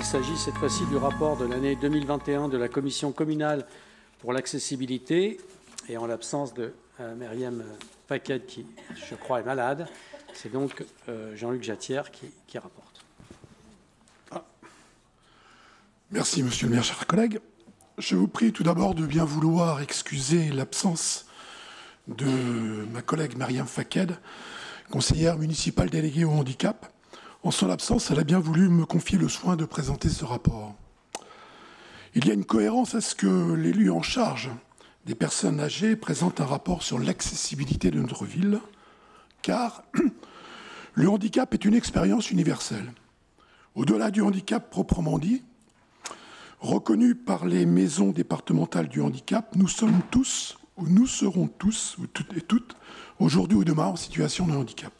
Il s'agit cette fois-ci du rapport de l'année 2021 de la Commission communale pour l'accessibilité. Et en l'absence de Myriam Faked, qui, je crois, est malade, c'est donc Jean-Luc Jatière qui rapporte. Merci, Monsieur le maire, chers collègues. Je vous prie tout d'abord de bien vouloir excuser l'absence de ma collègue Myriam Faked, conseillère municipale déléguée au handicap. En son absence, elle a bien voulu me confier le soin de présenter ce rapport. Il y a une cohérence à ce que l'élu en charge des personnes âgées présente un rapport sur l'accessibilité de notre ville, car le handicap est une expérience universelle. Au-delà du handicap proprement dit, reconnu par les maisons départementales du handicap, nous sommes tous, ou nous serons tous, ou toutes et toutes, aujourd'hui ou demain en situation de handicap.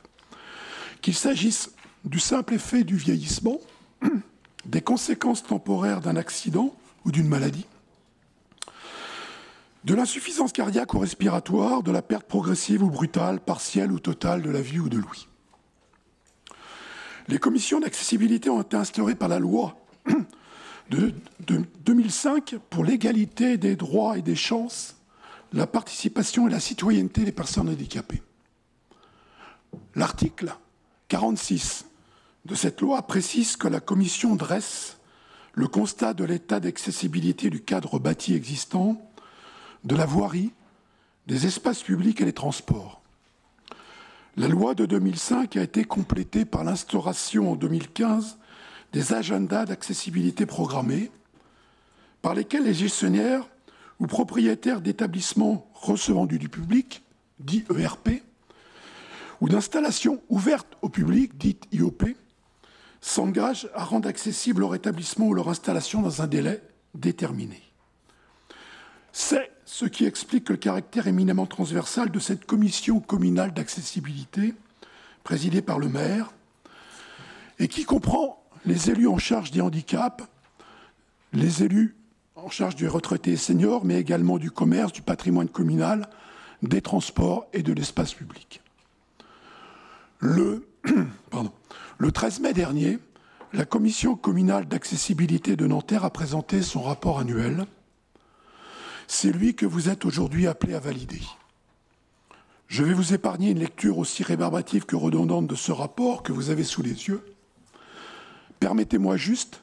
Qu'il s'agisse du simple effet du vieillissement, des conséquences temporaires d'un accident ou d'une maladie, de l'insuffisance cardiaque ou respiratoire, de la perte progressive ou brutale, partielle ou totale de la vue ou de l'ouïe. Les commissions d'accessibilité ont été instaurées par la loi de 2005 pour l'égalité des droits et des chances, la participation et la citoyenneté des personnes handicapées. L'article 46 de cette loi précise que la Commission dresse le constat de l'état d'accessibilité du cadre bâti existant, de la voirie, des espaces publics et des transports. La loi de 2005 a été complétée par l'instauration en 2015 des agendas d'accessibilité programmés, par lesquels les gestionnaires ou propriétaires d'établissements recevant du public, dits ERP, ou d'installations ouvertes au public, dites IOP, s'engagent à rendre accessible leur établissement ou leur installation dans un délai déterminé. C'est ce qui explique le caractère éminemment transversal de cette commission communale d'accessibilité, présidée par le maire, et qui comprend les élus en charge des handicaps, les élus en charge des retraités et seniors, mais également du commerce, du patrimoine communal, des transports et de l'espace public. Le 13 mai dernier, la commission communale d'accessibilité de Nanterre a présenté son rapport annuel. C'est lui que vous êtes aujourd'hui appelés à valider. Je vais vous épargner une lecture aussi rébarbative que redondante de ce rapport que vous avez sous les yeux. Permettez-moi juste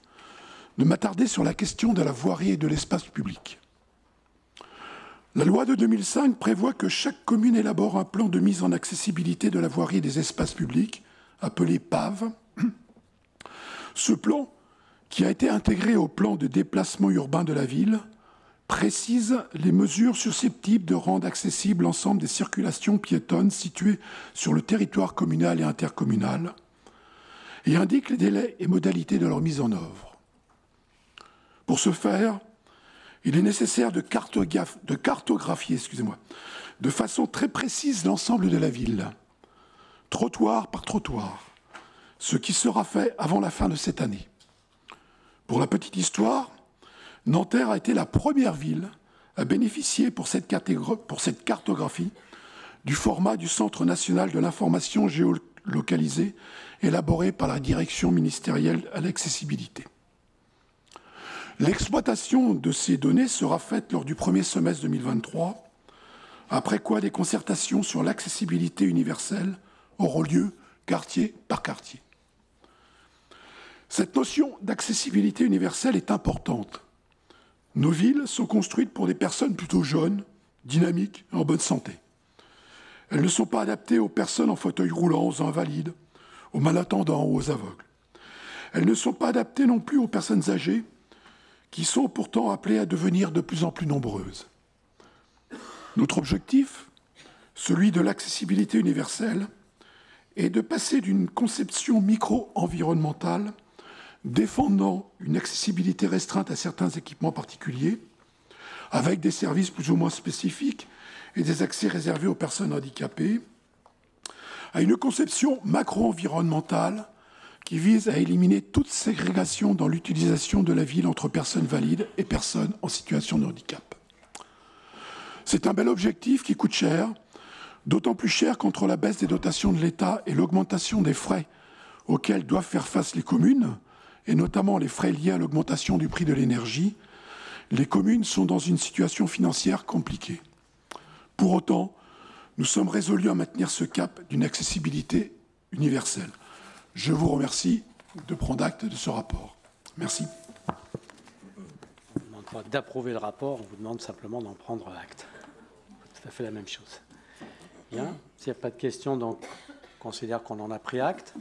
de m'attarder sur la question de la voirie et de l'espace public. La loi de 2005 prévoit que chaque commune élabore un plan de mise en accessibilité de la voirie et des espaces publics, appelé PAV. Ce plan, qui a été intégré au plan de déplacement urbain de la ville, précise les mesures susceptibles de rendre accessible l'ensemble des circulations piétonnes situées sur le territoire communal et intercommunal, et indique les délais et modalités de leur mise en œuvre. Pour ce faire, il est nécessaire de cartographier de façon très précise l'ensemble de la ville, trottoir par trottoir, ce qui sera fait avant la fin de cette année. Pour la petite histoire, Nanterre a été la première ville à bénéficier pour cette cartographie du format du Centre national de l'information géolocalisée élaboré par la direction ministérielle à l'accessibilité. L'exploitation de ces données sera faite lors du premier semestre 2023, après quoi des concertations sur l'accessibilité universelle auront lieu quartier par quartier. Cette notion d'accessibilité universelle est importante. Nos villes sont construites pour des personnes plutôt jeunes, dynamiques et en bonne santé. Elles ne sont pas adaptées aux personnes en fauteuil roulant, aux invalides, aux malentendants ou aux aveugles. Elles ne sont pas adaptées non plus aux personnes âgées, qui sont pourtant appelées à devenir de plus en plus nombreuses. Notre objectif, celui de l'accessibilité universelle, est de passer d'une conception micro-environnementale défendant une accessibilité restreinte à certains équipements particuliers, avec des services plus ou moins spécifiques et des accès réservés aux personnes handicapées, à une conception macro-environnementale qui vise à éliminer toute ségrégation dans l'utilisation de la ville entre personnes valides et personnes en situation de handicap. C'est un bel objectif qui coûte cher, d'autant plus cher qu'entre la baisse des dotations de l'État et l'augmentation des frais auxquels doivent faire face les communes, et notamment les frais liés à l'augmentation du prix de l'énergie, les communes sont dans une situation financière compliquée. Pour autant, nous sommes résolus à maintenir ce cap d'une accessibilité universelle. Je vous remercie de prendre acte de ce rapport. Merci. On ne demande pas d'approuver le rapport, on vous demande simplement d'en prendre acte. C'est tout à fait la même chose. Bien. S'il n'y a pas de questions, donc on considère qu'on en a pris acte.